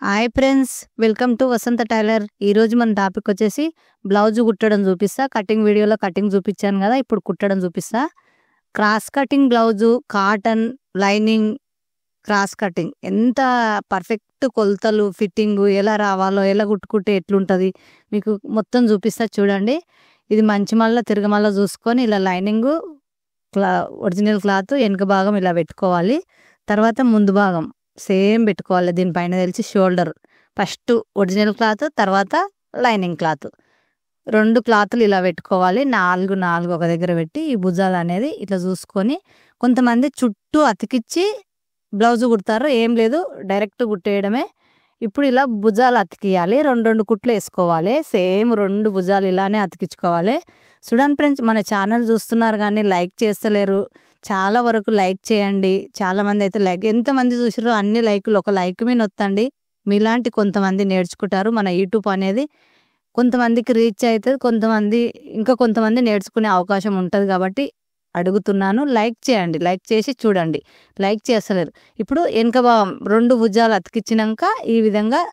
Hi friends, welcome to Vasantha tailor. ఈరోజు మన topic వచ్చేసి బ్లౌజ్ కుట్టడం చూపిస్తా. కటింగ్ వీడియోలో కటింగ్ చూపించాను కదా, ఇప్పుడు కుట్టడం చూపిస్తా. Cross cutting blouse, cotton, lining, cross cutting ఎంత పర్ఫెక్ట్ కొలతలు, ఫిట్టింగ్ ఎలా రావాలో, ఎలా కుట్టుకుంటే ఎట్లుంటుంది మీకు మొత్తం చూపిస్తా. చూడండి, ఇది మంచి మళ్ళీ తిరగమల్ల చూసుకొని ఇలా లైనింగ్ ఒరిజినల్ క్లాత్ వెనుక భాగం ఇలా పెట్టుకోవాలి. తర్వాత ముందు భాగం సేమ్ పెట్టుకోవాలి. దీనిపైన తెలిసి షోల్డర్ ఫస్ట్ ఒరిజినల్ క్లాత్, తర్వాత లైనింగ్ క్లాత్, రెండు క్లాతులు ఇలా పెట్టుకోవాలి. నాలుగు నాలుగు ఒక దగ్గర పెట్టి ఈ భుజాలు అనేది ఇట్లా చూసుకొని, కొంతమంది చుట్టూ అతికిచ్చి బ్లౌజ్ కుడతారు. ఏం లేదు, డైరెక్ట్ కుట్టేయడమే. ఇప్పుడు ఇలా భుజాలు అతికియాలి. రెండు రెండు కుట్లు వేసుకోవాలి. సేమ్ రెండు భుజాలు ఇలానే అతికించుకోవాలి. చూడండి ఫ్రెండ్స్, మన ఛానల్ చూస్తున్నారు కానీ లైక్ చేస్తలేరు. చాలా వరకు లైక్ చేయండి. చాలామంది అయితే లైక్, ఎంతమంది చూసారో అన్ని లైకులు ఒక లైక్ మీద వస్తండి. మీలాంటి కొంతమంది నేర్చుకుంటారు. మన యూట్యూబ్ అనేది కొంతమందికి రీచ్ అవుతుంది, కొంతమంది నేర్చుకునే అవకాశం ఉంటుంది. కాబట్టి అడుగుతున్నాను, లైక్ చేయండి. లైక్ చేసి చూడండి, లైక్ చేస్తలేరు. ఇప్పుడు వెనక భాగం రెండు భుజాలు అతికించినాక ఈ విధంగా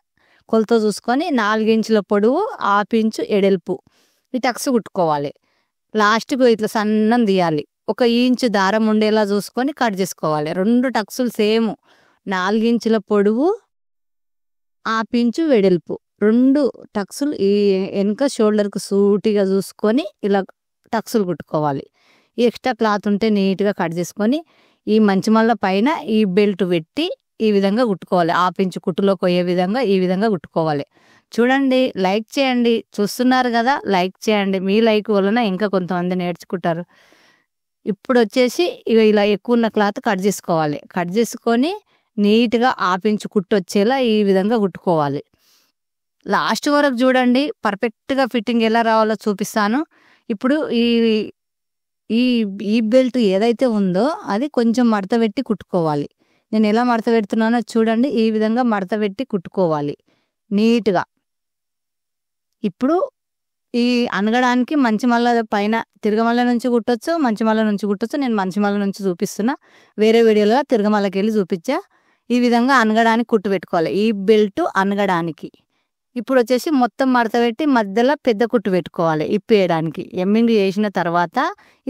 కొలత చూసుకొని 4 ఇంచుల పొడవు, 1/2 ఇంచు ఎడల్పు ఈ టక్స్ కుట్టుకోవాలి. లాస్ట్కు ఇట్లా సన్నం తీయాలి. 1 ఇంచు దారం ఉండేలా చూసుకొని కట్ చేసుకోవాలి. రెండు టక్సులు సేమ్ 4 ఇంచుల పొడవు, 1/2 ఇంచు వెడల్పు, రెండు టక్సులు ఈ వెనక షోల్డర్కు సూటిగా చూసుకొని ఇలా టక్సులు కుట్టుకోవాలి. ఈ ఎక్స్ట్రా క్లాత్ ఉంటే నీట్గా కట్ చేసుకొని ఈ మంచిమల్ల పైన ఈ బెల్ట్ పెట్టి ఈ విధంగా కుట్టుకోవాలి. 1/2 ఇంచు కుట్టులోకి పోయే విధంగా ఈ విధంగా కుట్టుకోవాలి. చూడండి, లైక్ చేయండి. చూస్తున్నారు కదా, లైక్ చేయండి. మీ లైక్ వలన ఇంకా కొంతమంది నేర్చుకుంటారు. ఇప్పుడు వచ్చేసి ఇలా ఎక్కువ ఉన్న క్లాత్ కట్ చేసుకోవాలి. కట్ చేసుకొని నీట్గా 1/2 ఇంచు కుట్టు వచ్చేలా ఈ విధంగా కుట్టుకోవాలి. లాస్ట్ వరకు చూడండి, పర్ఫెక్ట్గా ఫిట్టింగ్ ఎలా రావాలో చూపిస్తాను. ఇప్పుడు ఈ బెల్ట్ ఏదైతే ఉందో అది కొంచెం మడత పెట్టి కుట్టుకోవాలి. నేను ఎలా మడత పెడుతున్నానో చూడండి. ఈ విధంగా మడత పెట్టి కుట్టుకోవాలి నీట్గా. ఇప్పుడు ఈ అనగడానికి మంచిమల్ల పైన తిరగమల్ల నుంచి కుట్టొచ్చు, మంచిమల్ల నుంచి కుట్టొచ్చు. నేను మంచిమల్ల నుంచి చూపిస్తున్నా. వేరే వీడియోలో తిరగమల్లకి వెళ్ళి చూపించా. ఈ విధంగా అనగడానికి కుట్టు పెట్టుకోవాలి. ఈ బెల్ట్ అనగడానికి. ఇప్పుడు వచ్చేసి మొత్తం మడత పెట్టి మధ్యలో పెద్ద కుట్టు పెట్టుకోవాలి ఇప్పేయడానికి. ఎమ్మింగ్ చేసిన తర్వాత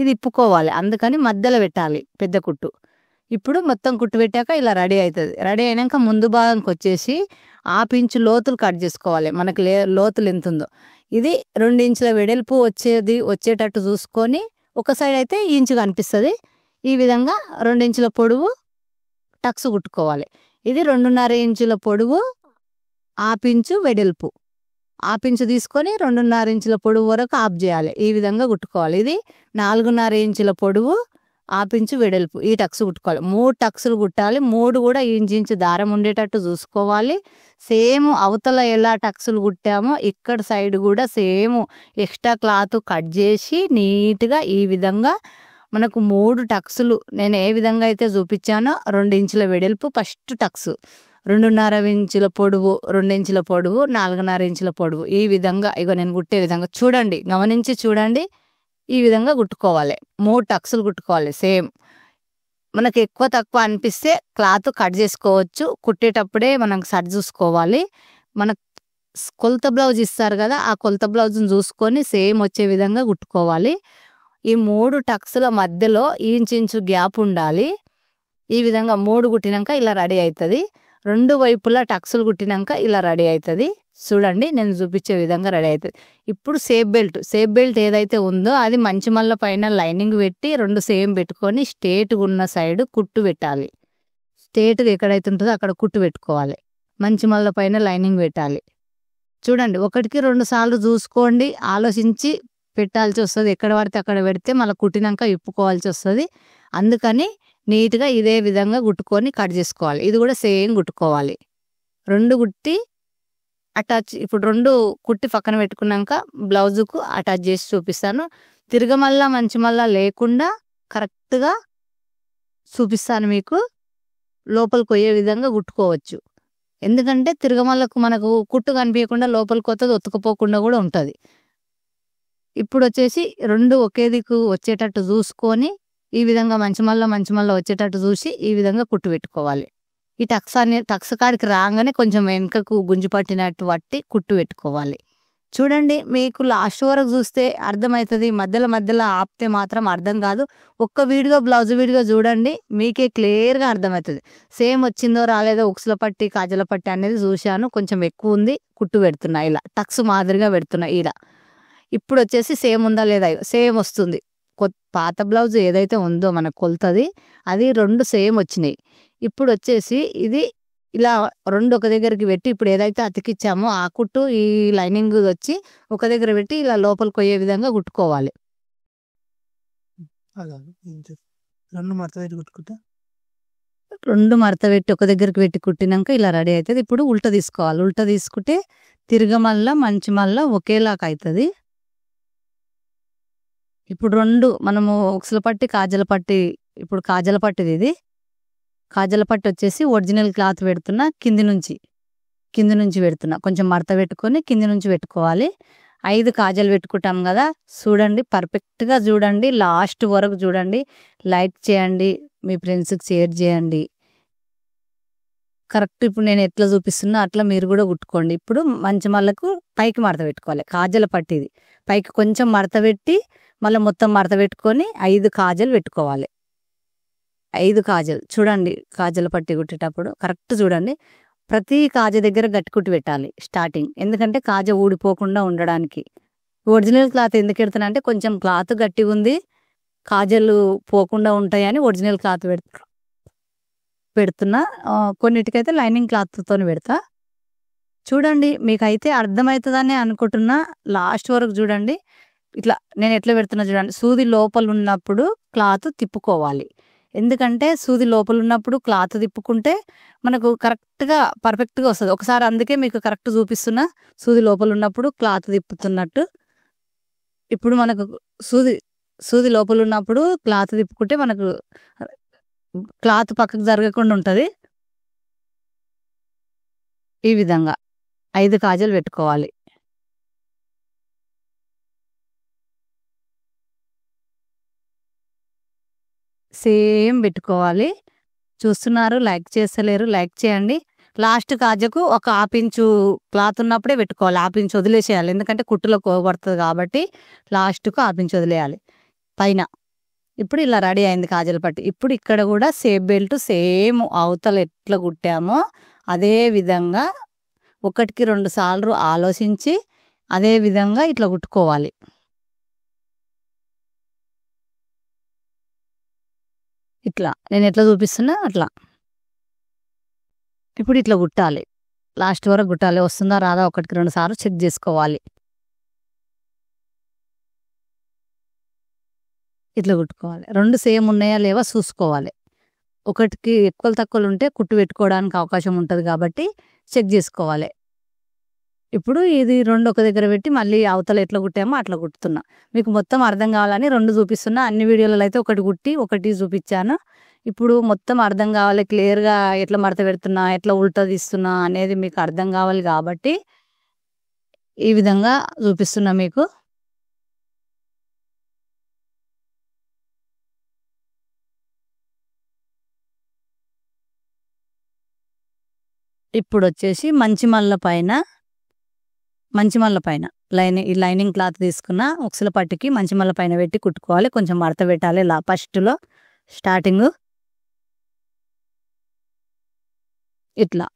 ఇది ఇప్పుకోవాలి, అందుకని మధ్యలో పెట్టాలి పెద్ద కుట్టు. ఇప్పుడు మొత్తం కుట్టు పెట్టాక ఇలా రెడీ అవుతుంది. రెడీ అయినాక ముందు భాగంకి వచ్చేసి 1/2 ఇంచు లోతులు కట్ చేసుకోవాలి. మనకి లోతులు ఎంత ఉందో ఇది 2 ఇంచుల వెడల్పు వచ్చేటట్టు చూసుకొని, ఒక సైడ్ అయితే ఇంచు కనిపిస్తుంది. ఈ విధంగా 2 ఇంచుల పొడవు టక్స్ కుట్టుకోవాలి. ఇది 2.5 ఇంచుల పొడవు, 1/2 ఇంచు వెడల్పు. 1/2 ఇంచు తీసుకొని 2.5 ఇంచుల పొడవు వరకు ఆఫ్ చేయాలి. ఈ విధంగా కుట్టుకోవాలి. ఇది 4.5 ఇంచుల పొడవు, 1/2 ఇంచు వెడల్పు. ఈ టక్స్ కుట్టుకోవాలి. 3 టక్సులు కుట్టాలి. 3 కూడా ఇంచు దారం ఉండేటట్టు చూసుకోవాలి. సేమ్ అవతల ఎలా టక్సులు కుట్టామో ఇక్కడ సైడ్ కూడా సేమ్ ఎక్స్ట్రా క్లాత్ కట్ చేసి నీట్గా ఈ విధంగా మనకు 3 టక్సులు నేను ఏ విధంగా అయితే చూపించానో 2 ఇంచుల వెడల్పు ఫస్ట్ టక్స్, 2.5 ఇంచుల పొడవు, 2 ఇంచుల పొడవు, 4.5 ఇంచుల పొడవు. ఈ విధంగా నేను కుట్టే విధంగా చూడండి, గమనించి చూడండి. ఈ విధంగా కుట్టుకోవాలి. 3 టక్సులు కుట్టుకోవాలి. సేమ్ మనకు ఎక్కువ తక్కువ అనిపిస్తే క్లాత్ కట్ చేసుకోవచ్చు. కుట్టేటప్పుడే మనం సరి చూసుకోవాలి. మన కొలత బ్లౌజ్ ఇస్తారు కదా, ఆ కొలత బ్లౌజ్ని చూసుకొని సేమ్ వచ్చే విధంగా కుట్టుకోవాలి. ఈ 3 టక్సుల మధ్యలో ఇంచు గ్యాప్ ఉండాలి. ఈ విధంగా 3 కుట్టినాక ఇలా రెడీ అవుతుంది. 2 వైపులా టక్సులు కుట్టినాక ఇలా రెడీ అవుతుంది. చూడండి, నేను చూపించే విధంగా రెడీ అవుతుంది. ఇప్పుడు సేఫ్ బెల్ట్ ఏదైతే ఉందో అది మంచిమల్ల పైన లైనింగ్ పెట్టి 2 సేమ్ పెట్టుకొని స్ట్రేట్గా ఉన్న సైడ్ కుట్టు పెట్టాలి. స్ట్రేట్గా ఎక్కడైతే ఉంటుందో అక్కడ కుట్టు పెట్టుకోవాలి. మంచిమల్ల పైన లైనింగ్ పెట్టాలి. చూడండి, 1కి 2 సార్లు చూసుకోండి, ఆలోచించి పెట్టాల్సి వస్తుంది. ఎక్కడ పడితే అక్కడ పెడితే మళ్ళీ కుట్టినాక ఇప్పుకోవాల్సి వస్తుంది. అందుకని నీట్గా ఇదే విధంగా కుట్టుకొని కట్ చేసుకోవాలి. ఇది కూడా సేమ్ కుట్టుకోవాలి. 2 కుట్టి అటాచ్, ఇప్పుడు 2 కుట్టి పక్కన పెట్టుకున్నాక బ్లౌజుకు అటాచ్ చేసి చూపిస్తాను. తిరగమల్ల మంచిమల్ల లేకుండా కరెక్ట్గా చూపిస్తాను మీకు. లోపలికి పోయే విధంగా కుట్టుకోవచ్చు. ఎందుకంటే తిరగమల్లకు మనకు కుట్టు కనిపించకుండా లోపలికి వస్తుంది, ఒత్తుకుపోకుండా కూడా ఉంటుంది. ఇప్పుడు వచ్చేసి 2 ఒకే దిక్కు వచ్చేటట్టు చూసుకొని ఈ విధంగా మంచిమల్ల వచ్చేటట్టు చూసి ఈ విధంగా కుట్టు పెట్టుకోవాలి. ఈ టక్స్ కాడికి రాగానే కొంచెం వెనుకకు గుంజు పట్టినట్టు పట్టి కుట్టు పెట్టుకోవాలి. చూడండి, మీకు లాస్ట్ వరకు చూస్తే అర్థమవుతుంది. మధ్యలో మధ్యలో ఆపితే మాత్రం అర్థం కాదు. ఒక్క బ్లౌజ్ వీడియో చూడండి, మీకే క్లియర్గా అర్థమవుతుంది. సేమ్ వచ్చిందో రాలేదో ఉక్సుల పట్టి కాజల పట్టి అనేది చూశాను. కొంచెం ఎక్కువ ఉంది, కుట్టు పెడుతున్నా. ఇలా టక్స్ మాదిరిగా పెడుతున్నా. ఇలా ఇప్పుడు వచ్చేసి సేమ్ ఉందా లేదా, సేమ్ వస్తుంది. పాత బ్లౌజ్ ఏదైతే ఉందో మనకు కొలతది అది 2 సేమ్ వచ్చినాయి. ఇప్పుడు వచ్చేసి ఇది ఇలా 2 ఒక దగ్గరికి పెట్టి, ఇప్పుడు ఏదైతే అతికిచ్చామో ఆ కుట్టు ఈ లైనింగ్ వచ్చి ఒక దగ్గర పెట్టి ఇలా లోపలికి పోయే విధంగా కుట్టుకోవాలి. 2 మడత పెట్టి కుట్టుకుంటా. 2 మడత పెట్టి ఒక దగ్గరికి పెట్టి కుట్టినాక ఇలా రెడీ అవుతుంది. ఇప్పుడు ఉల్టా తీసుకోవాలి. ఉల్టా తీసుకుంటే తిరగమల్ల మంచి మల్ల ఒకేలాగా అవుతుంది. ఇప్పుడు 2 మనము ఉక్సుల పట్టి కాజల పట్టి, ఇప్పుడు కాజల పట్టిది ఇది. కాజల పట్టి వచ్చేసి ఒరిజినల్ క్లాత్ పెడుతున్నా, కింది నుంచి పెడుతున్నా. కొంచెం మడత పెట్టుకొని కింది నుంచి పెట్టుకోవాలి. 5 కాజలు పెట్టుకుంటాం కదా, చూడండి పర్ఫెక్ట్గా చూడండి, లాస్ట్ వరకు చూడండి. లైక్ చేయండి, మీ ఫ్రెండ్స్కి షేర్ చేయండి. కరెక్ట్ ఇప్పుడు నేను ఎట్లా చూపిస్తున్నా అట్లా మీరు కూడా కుట్టుకోండి. ఇప్పుడు మంచి మళ్ళకు పైకి మడత పెట్టుకోవాలి. కాజల పట్టిది పైకి కొంచెం మడత పెట్టి మళ్ళీ మొత్తం మడత పెట్టుకొని 5 కాజలు పెట్టుకోవాలి. 5 కాజలు చూడండి. కాజల పట్టి కుట్టేటప్పుడు కరెక్ట్ చూడండి. ప్రతి కాజ దగ్గర గట్టి కుట్టి పెట్టాలి స్టార్టింగ్, ఎందుకంటే కాజ ఊడిపోకుండా ఉండడానికి. ఒరిజినల్ క్లాత్ ఎందుకు పెడుతున్నా అంటే కొంచెం క్లాత్ గట్టిగా ఉంది, కాజలు పోకుండా ఉంటాయని ఒరిజినల్ క్లాత్ పెడుతున్నా. కొన్నిటికైతే లైనింగ్ క్లాత్తో పెడతా. చూడండి, మీకైతే అర్థమవుతుందని అనుకుంటున్నా. లాస్ట్ వరకు చూడండి. ఇట్లా నేను ఎట్లా పెడుతున్నా చూడండి. సూది లోపల ఉన్నప్పుడు క్లాత్ తిప్పుకోవాలి, ఎందుకంటే సూది లోపల ఉన్నప్పుడు క్లాత్ తిప్పుకుంటే మనకు కరెక్ట్గా పర్ఫెక్ట్గా వస్తుంది. ఒకసారి అందుకే మీకు కరెక్ట్ చూపిస్తున్నా, సూది లోపల ఉన్నప్పుడు క్లాత్ తిప్పుతున్నట్టు. ఇప్పుడు మనకు సూది లోపల ఉన్నప్పుడు క్లాత్ తిప్పుకుంటే మనకు క్లాత్ పక్కకు జరగకుండా ఉంటుంది. ఈ విధంగా 5 కాజలు పెట్టుకోవాలి. సేమ్ పెట్టుకోవాలి. చూస్తున్నారు, లైక్ చేస్తలేరు, లైక్ చేయండి. లాస్ట్ కాజకు ఒక 1/2 ఇంచు క్లాత్ ఉన్నప్పుడే పెట్టుకోవాలి. 1/2 ఇంచు వదిలేసేయాలి, ఎందుకంటే కుట్టులో కోబడుతుంది కాబట్టి లాస్ట్కు 1/2 ఇంచు వదిలేయాలి పైన. ఇప్పుడు ఇలా రెడీ అయింది కాజల పట్టి. ఇప్పుడు ఇక్కడ కూడా సేఫ్ బెల్ట్ సేమ్ అవతల ఎట్లా కుట్టామో అదే విధంగా 1కి 2 సార్లు ఆలోచించి అదే విధంగా ఇట్లా కుట్టుకోవాలి. ఇట్లా నేను ఎట్లా చూపిస్తున్నా అట్లా. ఇప్పుడు ఇట్లా కుట్టాలి, లాస్ట్ వరకు కుట్టాలి. వస్తుందా రాదా 1కి 2 సార్లు చెక్ చేసుకోవాలి. ఇట్లా కుట్టుకోవాలి. 2 సేమ్ ఉన్నాయా లేవా చూసుకోవాలి. 1కి ఎక్కువ తక్కువలు ఉంటే కుట్టు పెట్టుకోవడానికి అవకాశం ఉంటుంది కాబట్టి చెక్ చేసుకోవాలి. ఇప్పుడు ఇది 2 ఒక దగ్గర పెట్టి మళ్ళీ అవతల ఎట్లా కుట్టామో అట్లా కుట్టుతున్నా. మీకు మొత్తం అర్థం కావాలని 2 చూపిస్తున్నా. అన్ని వీడియోలలో అయితే 1 కుట్టి 1 చూపించాను. ఇప్పుడు మొత్తం అర్థం కావాలి, క్లియర్గా ఎట్లా మడత పెడుతున్నా, ఎట్లా ఉల్టా తీస్తున్నా అనేది మీకు అర్థం కావాలి కాబట్టి ఈ విధంగా చూపిస్తున్నా మీకు. ఇప్పుడు వచ్చేసి మంచి మల్ల పైన లైనింగ్ క్లాత్ తీసుకున్న ఉక్సుల పట్టికి మంచి మల్ల పైన పెట్టి కుట్టుకోవాలి. కొంచెం మడత పెట్టాలి ఫస్ట్లో స్టార్టింగ్ ఇట్లా.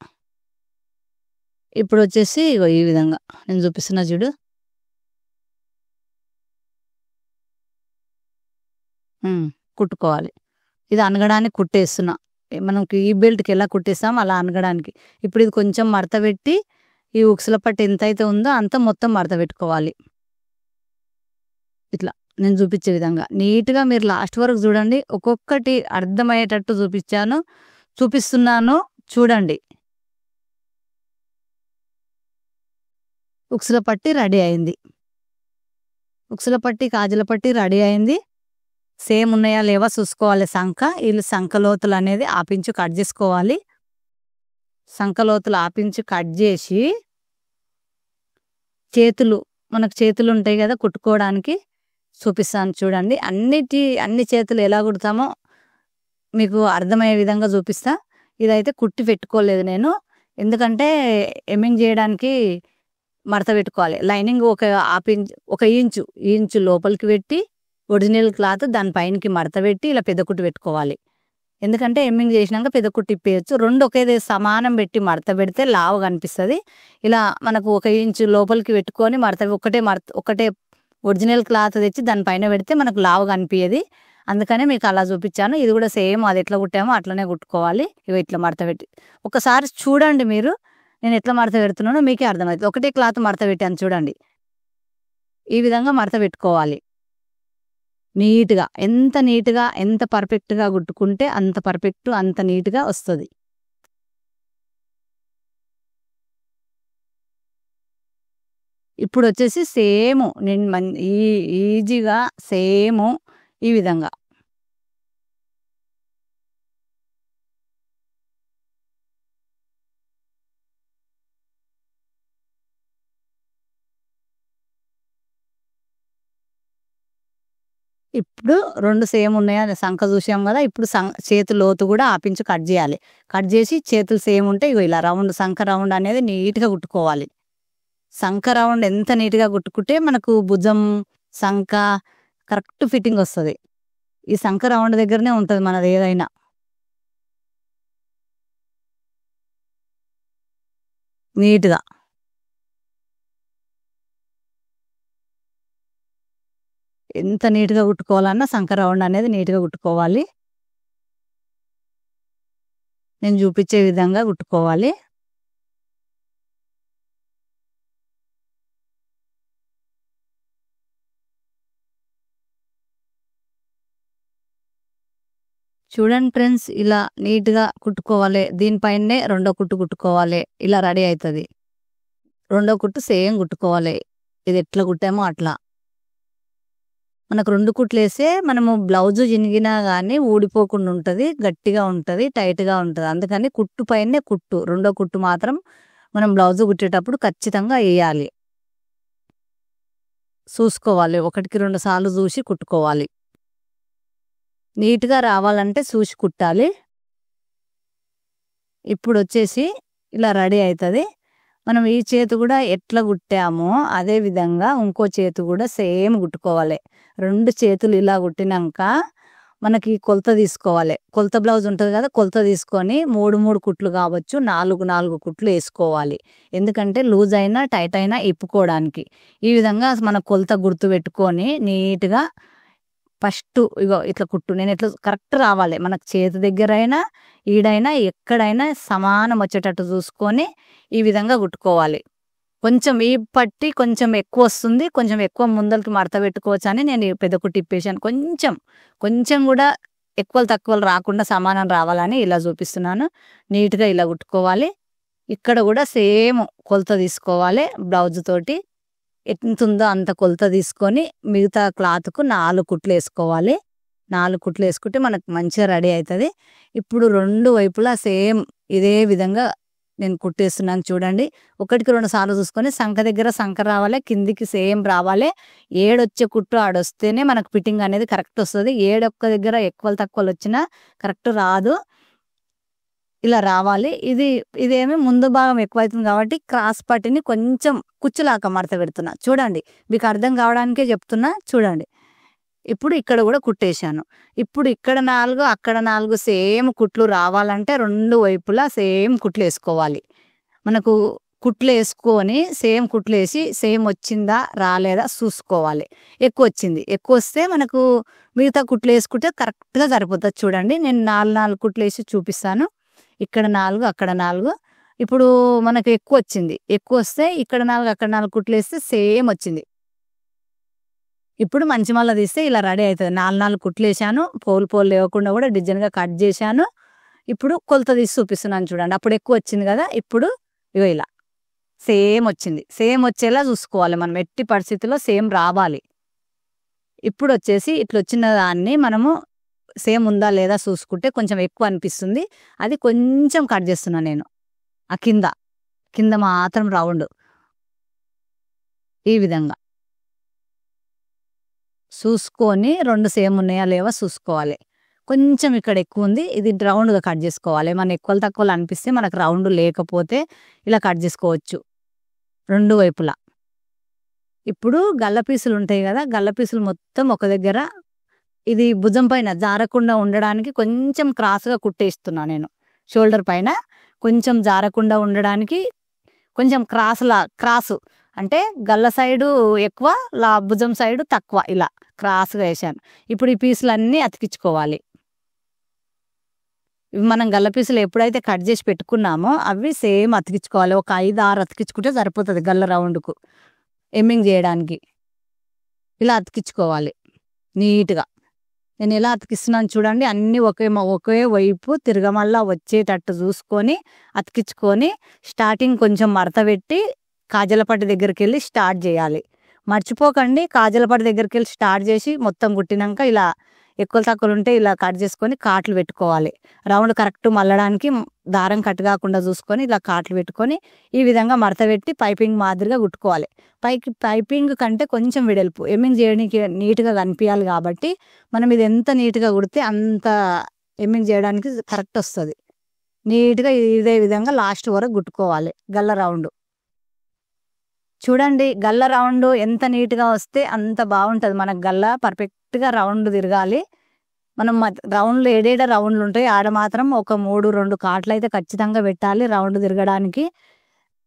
ఇప్పుడు వచ్చేసి ఈ విధంగా నేను చూపిస్తున్నా చూడు. కుట్టుకోవాలి. ఇది అనగడానికి కుట్టేస్తున్నా. మనకి ఈ బెల్ట్కి ఎలా కుట్టేస్తాం అలా అనగడానికి. ఇప్పుడు ఇది కొంచెం మడత పెట్టి ఈ ఉక్సుల పట్టి ఎంత అయితే ఉందో అంత మొత్తం మడత పెట్టుకోవాలి. ఇట్లా నేను చూపించే విధంగా నీట్గా మీరు లాస్ట్ వరకు చూడండి. ఒక్కొక్కటి అర్థమయ్యేటట్టు చూపిస్తున్నాను చూడండి. ఉక్సుల పట్టి రెడీ అయింది. ఉక్సుల పట్టి కాజల పట్టి రెడీ అయింది. సేమ్ ఉన్నాయా లేవా చూసుకోవాలి. వీళ్ళు సంఖ లోతులు అనేది 1/2 ఇంచు కట్ చేసుకోవాలి. సంఖ లోతులు 1/2 ఇంచు కట్ చేసి మనకు చేతులు ఉంటాయి కదా కుట్టుకోవడానికి, చూపిస్తాను చూడండి. అన్ని చేతులు ఎలా కుడతామో మీకు అర్థమయ్యే విధంగా చూపిస్తా. ఇదైతే కుట్టి పెట్టుకోలేదు నేను. ఎందుకంటే ఎమ్మింగ్ చేయడానికి మడత పెట్టుకోవాలి. లైనింగ్ ఒక ఇంచు లోపలికి పెట్టి ఒరిజినల్ క్లాత్ దాని పైనకి మడత పెట్టి ఇలా పెద్ద కుట్టు పెట్టుకోవాలి. ఎందుకంటే ఎమ్మింగ్ చేసినాక పెద్ద కుట్టు ఇప్పేయచ్చు. 2 ఒకే సమానం పెట్టి మడత పెడితే లావు కనిపిస్తుంది. ఇలా మనకు 1 ఇంచు లోపలికి పెట్టుకొని ఒకటే ఒరిజినల్ క్లాత్ తెచ్చి దానిపైన పెడితే మనకు లావు కనిపించేది. అందుకనే మీకు అలా చూపించాను. ఇది కూడా సేమ్ అది ఎట్లా కుట్టామో అట్లనే కుట్టుకోవాలి. ఇట్లా మడత పెట్టి ఒకసారి చూడండి మీరు, నేను ఎట్లా మడత పెడుతున్నానో మీకే అర్థమవుతుంది. ఒకటే క్లాత్ మడత పెట్టాను చూడండి. ఈ విధంగా మడత పెట్టుకోవాలి నీట్గా. ఎంత పర్ఫెక్ట్గా కుట్టుకుంటే అంత పర్ఫెక్ట్, అంత నీట్గా వస్తుంది. ఇప్పుడు వచ్చేసి సేమ్ నేను ఈజీగా సేమ్ ఈ విధంగా ఇప్పుడు 2 సేమ్ ఉన్నాయా సంఖ చూసాం కదా. ఇప్పుడు చేతి లోతు కూడా ఆపించి కట్ చేయాలి. కట్ చేసి చేతులు సేమ్ ఉంటే ఇలా రౌండ్ సంఖ రౌండ్ అనేది నీట్గా కుట్టుకోవాలి. సంఖ రౌండ్ ఎంత నీట్గా కుట్టుకుంటే మనకు భుజం సంఖ కరెక్ట్ ఫిట్టింగ్ వస్తుంది. ఈ సంఖ రౌండ్ దగ్గరనే ఉంటుంది మనది ఏదైనా. నీట్గా ఎంత నీట్గా కుట్టుకోవాలన్నా సంఖ రౌండ్ అనేది నీట్గా కుట్టుకోవాలి. నేను చూపించే విధంగా కుట్టుకోవాలి. చూడండి ఫ్రెండ్స్, ఇలా నీట్గా కుట్టుకోవాలి. దీనిపైనే 2వ కుట్టు కుట్టుకోవాలి. ఇలా రెడీ అవుతుంది. 2వ కుట్టు సేమ్ కుట్టుకోవాలి. ఇది ఎట్లా కుట్టామో అట్లా. మనకు 2 కుట్లు వేస్తే మనము బ్లౌజు చినిగినా కానీ ఊడిపోకుండా ఉంటుంది, గట్టిగా ఉంటుంది, టైట్గా ఉంటుంది. అందుకని కుట్టు పైనే కుట్టు, 2వ కుట్టు మాత్రం మనం బ్లౌజు కుట్టేటప్పుడు ఖచ్చితంగా వేయాలి. చూసుకోవాలి, 1కి 2 సార్లు చూసి కుట్టుకోవాలి. నీట్గా రావాలంటే చూసి కుట్టాలి. ఇప్పుడు వచ్చేసి ఇలా రెడీ అవుతుంది. మనం ఈ చేతి కూడా ఎట్లా కుట్టామో అదే విధంగా ఇంకో చేతి కూడా సేమ్ కుట్టుకోవాలి. 2 చేతులు ఇలా కుట్టినాక మనకి కొలత తీసుకోవాలి. కొలత బ్లౌజ్ ఉంటుంది కదా, కొలత తీసుకొని 3 కుట్లు కావచ్చు, 4 కుట్లు వేసుకోవాలి. ఎందుకంటే లూజ్ అయినా టైట్ అయినా ఇప్పుకోవడానికి. ఈ విధంగా మన కొలత గుర్తు పెట్టుకొని నీట్గా ఫస్ట్ ఇట్లా కుట్టు. నేను ఎట్లా కరెక్ట్ రావాలి మనకు చేతి దగ్గర అయినా ఈడైనా ఎక్కడైనా సమానం వచ్చేటట్టు చూసుకొని ఈ విధంగా కుట్టుకోవాలి. కొంచెం ఈ పట్టి కొంచెం ఎక్కువ వస్తుంది, కొంచెం ఎక్కువ ముందలకి మడత పెట్టుకోవచ్చు అని నేను పెద్ద కుట్టు ఇప్పేసాను. కొంచెం కూడా ఎక్కువలు తక్కువలు రాకుండా సమానం రావాలని ఇలా చూపిస్తున్నాను. నీట్గా ఇలా కుట్టుకోవాలి. ఇక్కడ కూడా సేమ్ కొలత తీసుకోవాలి. బ్లౌజ్ తోటి ఎంత ఉందో అంత కొలత తీసుకొని మిగతా క్లాత్కు 4 కుట్లు వేసుకోవాలి. 4 కుట్లు వేసుకుంటే మనకు మంచిగా రెడీ అవుతుంది. ఇప్పుడు 2 వైపులా సేమ్ ఇదే విధంగా నేను కుట్టేస్తున్నాను చూడండి. 1కి 2 సార్లు చూసుకొని సంఖ దగ్గర సంఖ రావాలి, కిందికి సేమ్ రావాలి. 7 వచ్చే కుట్టు ఆడొస్తేనే మనకు ఫిట్టింగ్ అనేది కరెక్ట్ వస్తుంది. 7 ఒక్క దగ్గర ఎక్కువలు తక్కువలు వచ్చినా కరెక్ట్ రాదు. ఇలా రావాలి. ఇదేమి ముందు భాగం ఎక్కువైతుంది కాబట్టి క్రాస్ పట్టిని కొంచెం కుచ్చులాక మడత పెడుతున్నా చూడండి. మీకు అర్థం కావడానికే చెప్తున్నా చూడండి. ఇప్పుడు ఇక్కడ కూడా కుట్టేశాను. ఇప్పుడు ఇక్కడ 4 అక్కడ 4 సేమ్ కుట్లు రావాలంటే 2 వైపులా సేమ్ కుట్లు వేసుకోవాలి. మనకు కుట్లు వేసుకొని సేమ్ కుట్లు వేసి సేమ్ వచ్చిందా రాలేదా చూసుకోవాలి. ఎక్కువ వస్తే మనకు మిగతా కుట్లు వేసుకుంటే కరెక్ట్గా సరిపోతుంది. చూడండి, నేను 4 కుట్లు వేసి చూపిస్తాను. ఇక్కడ 4 అక్కడ 4. ఇప్పుడు మనకు ఎక్కువ వస్తే ఇక్కడ 4 అక్కడ 4 కుట్లు వేస్తే సేమ్ వచ్చింది. ఇప్పుడు మంచి మళ్ళీ తీస్తే ఇలా రెడీ అవుతుంది. 4 కుట్లు వేసాను. పోలు లేకుండా కూడా డిజైన్గా కట్ చేశాను. ఇప్పుడు కొలత తీసి చూపిస్తున్నాను చూడండి. అప్పుడు ఎక్కువ వచ్చింది కదా, ఇప్పుడు ఇలా సేమ్ వచ్చింది. సేమ్ వచ్చేలా చూసుకోవాలి మనం, ఎట్టి పరిస్థితుల్లో సేమ్ రావాలి. ఇప్పుడు వచ్చేసి ఇట్లా వచ్చిన దాన్ని మనము సేమ్ ఉందా లేదా చూసుకుంటే కొంచెం ఎక్కువ అనిపిస్తుంది. అది కొంచెం కట్ చేస్తున్నాను నేను. ఆ కింద మాత్రం రౌండ్ ఈ విధంగా చూసుకొని 2 సేమ్ ఉన్నాయా లేవా చూసుకోవాలి. కొంచెం ఇక్కడ ఎక్కువ ఉంది, ఇది రౌండ్గా కట్ చేసుకోవాలి. మన ఎక్కువ తక్కువలు అనిపిస్తే మనకు రౌండ్ లేకపోతే ఇలా కట్ చేసుకోవచ్చు 2 వైపులా. ఇప్పుడు గల్ల పీసులు ఉంటాయి కదా, గల్ల పీసులు మొత్తం ఒక దగ్గర ఇది భుజం పైన జారకుండా ఉండడానికి కొంచెం క్రాస్గా కుట్టేస్తున్నా నేను. షోల్డర్ పైన కొంచెం జారకుండా ఉండడానికి కొంచెం క్రాసు అంటే గల్ల సైడు ఎక్కువ, భుజం సైడు తక్కువ, ఇలా క్రాస్గా వేసాను. ఇప్పుడు ఈ పీసులన్నీ అతికించుకోవాలి. ఇవి మనం గల్ల పీసులు ఎప్పుడైతే కట్ చేసి పెట్టుకున్నామో అవి సేమ్ అతికించుకోవాలి. ఒక 5-6 అతికించుకుంటే సరిపోతుంది గల్ల రౌండ్కు ఎమ్మింగ్ చేయడానికి. ఇలా అతికించుకోవాలి నీట్గా. నేను ఎలా అతికిస్తున్నాను చూడండి, అన్నీ ఒకే వైపు తిరగమల్లా వచ్చేటట్టు చూసుకొని అతికించుకొని స్టార్టింగ్ కొంచెం మడత పెట్టి కాజలపట్టి దగ్గరికి వెళ్ళి స్టార్ట్ చేయాలి. మర్చిపోకండి, కాజలపట్టి దగ్గరికి వెళ్ళి స్టార్ట్ చేసి మొత్తం కుట్టినాక ఇలా ఎక్కువ తక్కువలు ఉంటే ఇలా కట్ చేసుకొని కాట్లు పెట్టుకోవాలి. రౌండ్ కరెక్ట్ మల్లడానికి దారం కట్ కాకుండా చూసుకొని ఇలా కాట్లు పెట్టుకొని ఈ విధంగా మడత పెట్టి పైపింగ్ మాదిరిగా కుట్టుకోవాలి. పైపింగ్ కంటే కొంచెం వెడల్పు ఎమ్మింగ్ చేయడానికి నీట్గా కనిపించాలి కాబట్టి మనం ఇది ఎంత నీట్గా కుడితే అంత ఎమ్మింగ్ చేయడానికి కరెక్ట్ వస్తుంది. నీట్గా ఇదే విధంగా లాస్ట్ వరకు కుట్టుకోవాలి. గల్ల రౌండ్ చూడండి, గల్ల రౌండ్ ఎంత నీట్గా వస్తే అంత బాగుంటుంది. మనకు గల్ల పర్ఫెక్ట్గా రౌండ్ తిరగాలి. మనం రౌండ్లు ఏడేడ రౌండ్లు ఉంటాయి ఆడ మాత్రం ఒక 3-2 కాట్లు అయితే ఖచ్చితంగా పెట్టాలి రౌండ్ తిరగడానికి.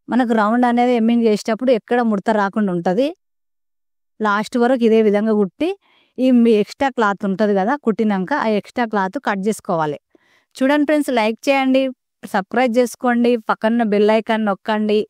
మనకు రౌండ్ అనేది ఎమ్మింగ్ చేసేటప్పుడు ఎక్కడ ముడత రాకుండా ఉంటుంది. లాస్ట్ వరకు ఇదే విధంగా కుట్టి ఈ ఎక్స్ట్రా క్లాత్ ఉంటుంది కదా కుట్టినాక ఆ ఎక్స్ట్రా క్లాత్ కట్ చేసుకోవాలి. చూడండి ఫ్రెండ్స్, లైక్ చేయండి, సబ్స్క్రైబ్ చేసుకోండి, పక్కన బెల్ ఐకాన్ నొక్కండి.